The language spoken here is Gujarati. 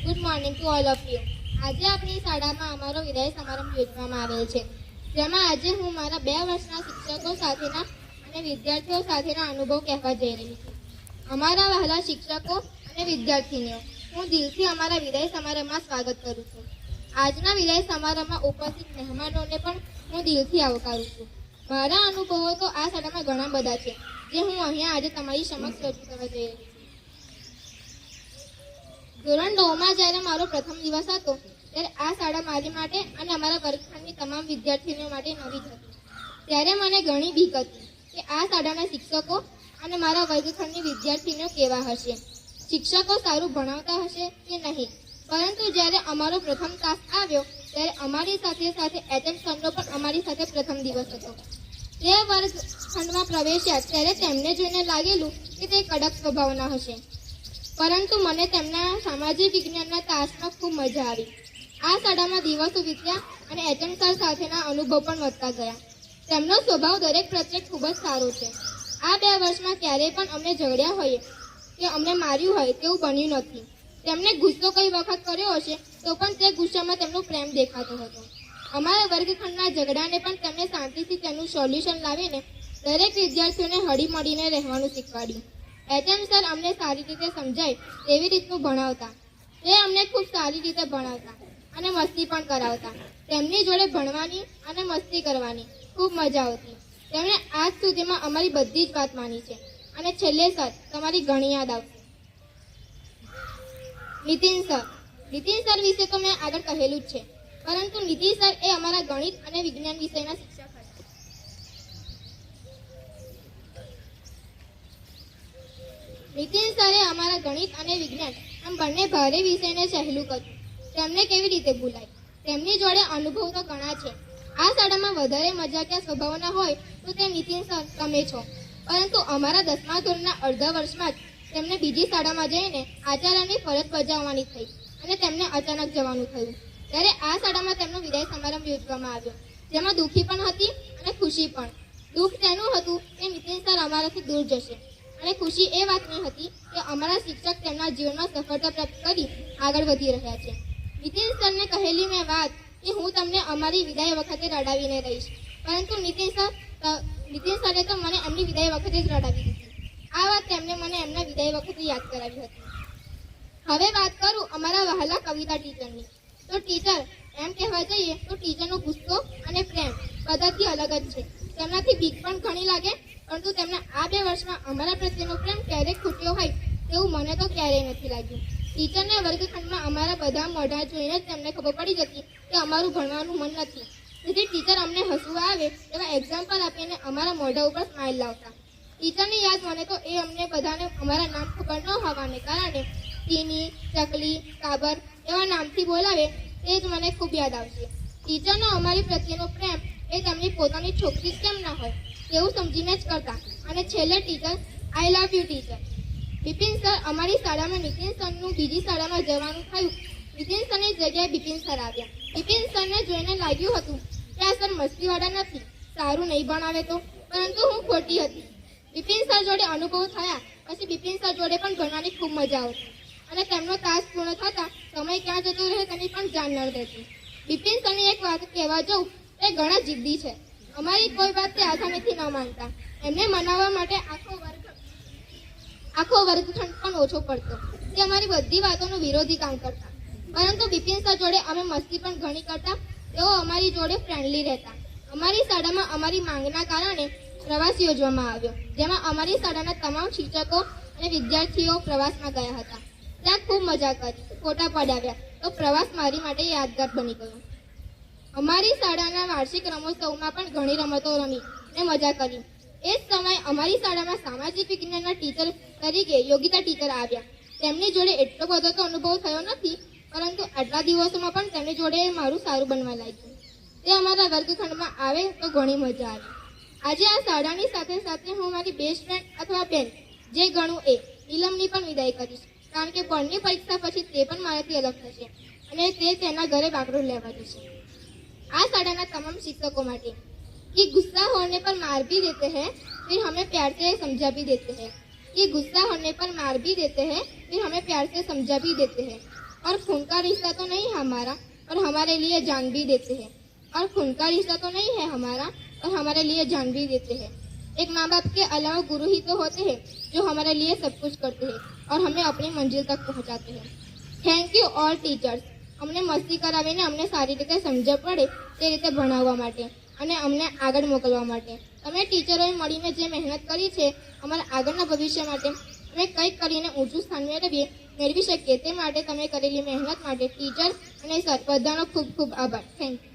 Good morning to all of you. આજે આપણી શાળામાં અમારો વિદાય સમારંભ યોજવામાં આવેલ છે, જેમાં આજે હું મારા 2 વર્ષના શિક્ષકો સાથેના અને વિદ્યાર્થીઓ સાથેના અનુભવ કહેવા જઈ રહી છું. અમારા વહાલા શિક્ષકો અને વિદ્યાર્થીનીઓ, હું દિલથી અમારા વિદાય સમારંભમાં સ્વાગત કરું છું. આજના વિદાય સમારંભમાં ઉપસ્થિત મહેમાનોને પણ હું દિલથી આવકારું છું. મારા અનુભવો તો આ શાળામાં ઘણા બધા છે, જે હું અહીંયા આજે તમારી સમક્ષ રજૂ કરવા જઈ રહી છું. ધોરણ 9માં જ્યારે મારો પ્રથમ દિવસ હતો, ત્યારે આ શાળા મારી માટે અને અમારા વર્ગખંડની તમામ વિદ્યાર્થીઓ માટે નવી જ હતી. ત્યારે મને ઘણી બીક હતી કે આ શાળાના શિક્ષકો અને મારા વર્ગખંડની વિદ્યાર્થીઓ કેવા હશે, શિક્ષકો સારું ભણાવતા હશે કે નહીં. પરંતુ જ્યારે અમારો પ્રથમ તાસ આવ્યો, ત્યારે અમારી સાથે સાથે એચએમ સરનો પણ અમારી સાથે પ્રથમ દિવસ હતો. તે વર્ગખંડમાં પ્રવેશ્યા ત્યારે તેમને જોઈને લાગેલું કે તે કડક સ્વભાવના હશે, પરંતુ મને તેમના સામાજિક વિજ્ઞાનના તાસમાં ખૂબ મજા આવી. આ શાળામાં દિવસો વીત્યા અને એચએમ સર સાથેના અનુભવ પણ વધતા ગયા. તેમનો સ્વભાવ દરેક પ્રત્યે ખૂબ જ સારો છે. આ 2 વર્ષમાં ક્યારેય પણ અમને ઝઘડ્યા હોય કે અમને માર્યું હોય તેવું બન્યું નથી. તેમણે ગુસ્સો કઈ વખત કર્યો હશે તો પણ તે ગુસ્સામાં તેમનો પ્રેમ દેખાતો હતો. અમારા વર્ગખંડના ઝઘડાને પણ તેમણે શાંતિથી તેનું સોલ્યુશન લાવીને દરેક વિદ્યાર્થીઓને હળી મળીને રહેવાનું શીખવાડ્યું. એચએમ સર અમને સારી રીતે સમજાય તેવી રીતનું ભણાવતા. તે અમને ખૂબ સારી રીતે ભણાવતા અને મસ્તી પણ કરાવતા. તેમની જોડે ભણવાની અને મસ્તી કરવાની ખૂબ મજા આવતી. તેમણે આજ સુધીમાં અમારી બધી જ વાત માની છે. અને છેલ્લે સર, તમારી ઘણી યાદ આવશે. નીતિન સર વિશે તો મેં આગળ કહેલું જ છે, પરંતુ નીતિન સર એ અમારા ગણિત અને વિજ્ઞાન વિષયના શિક્ષક હતા. નીતિન સરે અમારા ગણિત અને વિજ્ઞાન આમ બંને ભારે વિષયને સહેલું કર્યું. તેમને કેવી રીતે ભૂલાય? તેમની જોડે અનુભવ તો ઘણા છે. આ શાળામાં વધારે મજાકિયા સ્વભાવના હોય તો તે નીતિન સર તમે છો. પરંતુ અમારા 10મા ધોરણના અડધા વર્ષમાં જ તેમને બીજી શાળામાં જઈને આચાર્યની ફરજ બજાવવાની થઈ અને તેમને અચાનક જવાનું થયું. ત્યારે આ શાળામાં તેમનો વિદાય સમારંભ યોજવામાં આવ્યો, જેમાં દુઃખી પણ હતી અને ખુશી પણ. દુઃખ તેનું હતું કે નીતિન સર અમારાથી દૂર જશે, અને ખુશી એ વાતની હતી કે અમારા શિક્ષક તેમના જીવનમાં સફળતા પ્રાપ્ત કરી આગળ વધી રહ્યા છે. નીતિન સરને કહેલી મેં વાત કે હું તમને અમારી વિદાય વખતે રડાવીને રહીશ, પરંતુ નીતિન સરે તો મને એમની વિદાય વખતે જ રડાવી દીધી. આ વાત તેમને મને એમના વિદાય વખતે યાદ કરાવી હતી. હવે વાત કરું અમારા વહાલા કવિતા ટીચરની. તો ટીચર એમ કહેવા જઈએ તો ટીચરનો ગુસ્સો અને પ્રેમ બધાથી અલગ જ છે. તેમનાથી બીક પણ ઘણી લાગે, પરંતુ તેમના આ 2 વર્ષમાં અમારા પ્રત્યેનો પ્રેમ ક્યારેક ખૂટ્યો હોય તેવું મને તો ક્યારેય નથી લાગ્યું. ટીચરને વર્ગખંડમાં અમારા બધા મોઢા જોઈને જ તેમને ખબર પડી જતી કે અમારું ભણવાનું મન નથી. તેથી ટીચર અમને હસવું આવે એવા એક્ઝામ્પલ આપીને અમારા મોઢા ઉપર સ્માઇલ લાવતા. ટીચરની યાદ મને તો એ અમને બધાને અમારા નામ ખબર ન હોવાને કારણે ટીની, ચકલી, કાબર એવા નામથી બોલાવે તે જ મને ખૂબ યાદ આવશે. ટીચરનો અમારી પ્રત્યેનો પ્રેમ એ તેમની પોતાની છોકરી જ કેમ ના હોય તેવું સમજીને જ કરતા. અને છેલ્લે teacher, I love you teacher. Bipin sir અમારી શાળામાં નીતિન સરનું બીજી શાળામાં જવાનું થયું. નીતિન સરની જગ્યાએ બિપિન સર આવ્યા. બિપિન સરને જોઈને લાગ્યું હતું કે આ સર મસ્તીવાળા નથી, સારું નહીં ભણાવે તો. પરંતુ હું ખોટી હતી. બિપિન સર જોડે અનુભવ થયા પછી બિપિન સર જોડે પણ ભણવાની ખૂબ મજા આવતી, અને તેમનો તાસ પૂર્ણ થતા સમય ક્યાં જતો રહે તેની પણ જાણ ન રહેતી. બિપિન સરની એક વાત કહેવા જાઉં, તે ઘણા જિદ્દી છે. અમારી કોઈ વાત તે આસાનીથી ન માનતા. એમને મનાવવા માટે આખો વર્ગખંડ પણ ઓછો પડતો. તે અમારી બધી વાતોનું વિરોધી કામ કરતા. પરંતુ બિપિન સર જોડે અમે મસ્તી પણ ઘણી કરતા. તેઓ અમારી જોડે ફ્રેન્ડલી રહેતા. અમારી શાળામાં અમારી માંગના કારણે પ્રવાસ યોજવામાં આવ્યો, જેમાં અમારી શાળાના તમામ શિક્ષકો અને વિદ્યાર્થીઓ પ્રવાસમાં ગયા હતા. ત્યાં ખૂબ મજા કરી, ફોટા પડાવ્યા. તો પ્રવાસ મારી માટે યાદગાર બની ગયો. અમારી શાળાના વાર્ષિક રમોત્સવમાં પણ ઘણી રમતો રમી અને મજા કરી. એ જ સમયે અમારી શાળામાં સામાજિક વિજ્ઞાનના ટીચર તરીકે યોગિતા ટીચર આવ્યા. તેમની જોડે એટલો બધો તો અનુભવ થયો નથી, પરંતુ આટલા દિવસોમાં પણ તેમની જોડે મારું સારું બનવા લાગ્યું. તે અમારા વર્ગખંડમાં આવે તો ઘણી મજા આવી. આજે આ શાળાની સાથે સાથે હું મારી બેસ્ટ ફ્રેન્ડ અથવા બેન જે ગણું એ નીલમની પણ વિદાય કરીશ, કારણ કે બોર્ડની પરીક્ષા પછી તે પણ મારાથી અલગ થશે અને તે તેના ઘરે બાકડું લેવા જશે. આ શાળાના તમામ શિક્ષકો માટે कि गुस्सा होने पर मार भी देते हैं, फिर हमें प्यार से समझा भी देते हैं. कि गुस्सा होने पर मार भी देते हैं, फिर हमें प्यार से समझा भी देते हैं. और खून का रिश्ता तो नहीं है हमारा, और हमारे लिए जान भी देते हैं। और खून का रिश्ता तो नहीं है हमारा, और हमारे लिए जान भी देते हैं। एक माँ बाप के अलावा गुरु ही तो होते हैं जो हमारे लिए सब कुछ करते हैं और हमें अपनी मंजिल तक पहुंचाते हैं। થેન્ક યુ ઓલ ટીચર્સ, અમને મસ્તી કરાવીને અમને સારી રીતે સમજ પડે તે રીતે ભણાવવા માટે અને અમને આગળ મોકલવા માટે. તમે ટીચરોએ મળીને જે મહેનત કરી છે અમારા આગળના ભવિષ્ય માટે અમે કંઈક કરીને ઊંચું સ્થાન મેળવી શકીએ તે માટે તમે કરેલી મહેનત માટે ટીચર અને સર બધાનો ખૂબ ખૂબ આભાર. Thank you.